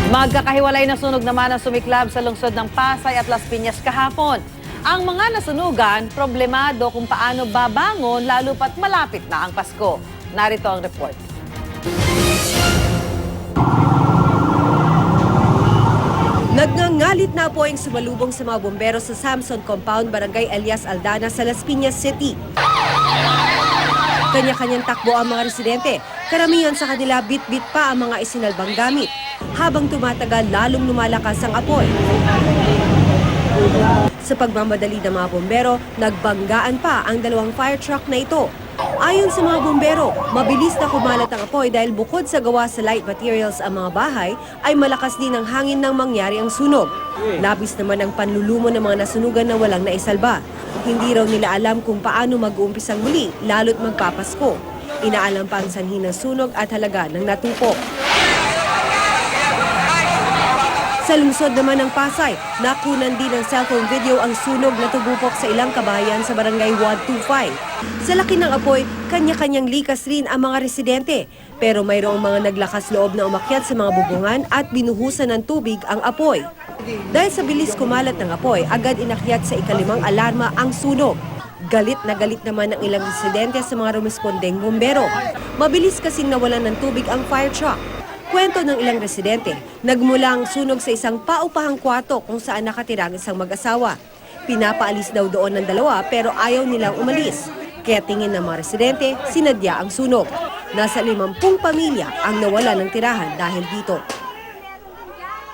Magkakahiwalay na sunog naman ang sumiklab sa lungsod ng Pasay at Las Piñas kahapon. Ang mga nasunugan, problemado kung paano babangon lalo pat malapit na ang Pasko. Narito ang report. Nagngangalit na po ang sumalubong sa mga bombero sa Samson Compound, Barangay Elias Aldana sa Las Piñas City. Kanya-kanyang takbo ang mga residente. Karamihan sa kanila bit-bit pa ang mga isinalbang gamit. Habang tumatagal, lalong lumalakas ang apoy. Sa pagmamadali ng mga bombero, nagbanggaan pa ang dalawang fire truck na ito. Ayon sa mga bombero, mabilis na kumalat ang apoy dahil bukod sa gawa sa light materials ang mga bahay, ay malakas din ang hangin nang mangyari ang sunog. Labis naman ang panlulumo ng mga nasunugan na walang naisalba. Hindi raw nila alam kung paano mag-uumpisang muli, lalo't magpapasko. Inaalam pa ang sanhi ng sunog at halaga ng natupok. Sa lungsod naman ng Pasay, nakunan din ng cellphone video ang sunog na tubupok sa ilang kabahayan sa barangay 125. Sa laki ng apoy, kanya-kanyang likas rin ang mga residente. Pero mayroong mga naglakas loob na umakyat sa mga bubungan at binuhusan ng tubig ang apoy. Dahil sa bilis kumalat ng apoy, agad inakyat sa ikalimang alarma ang sunog. Galit na galit naman ang ilang residente sa mga rumespondeng bombero. Mabilis kasing nawalan ng tubig ang fire truck. Kwento ng ilang residente, nagmula ang sunog sa isang paupahang kwarto kung saan nakatira ang isang mag-asawa. Pinapaalis daw doon ng dalawa pero ayaw nilang umalis. Kaya tingin ng mga residente, sinadya ang sunog. Nasa 50 pamilya ang nawala ng tirahan dahil dito.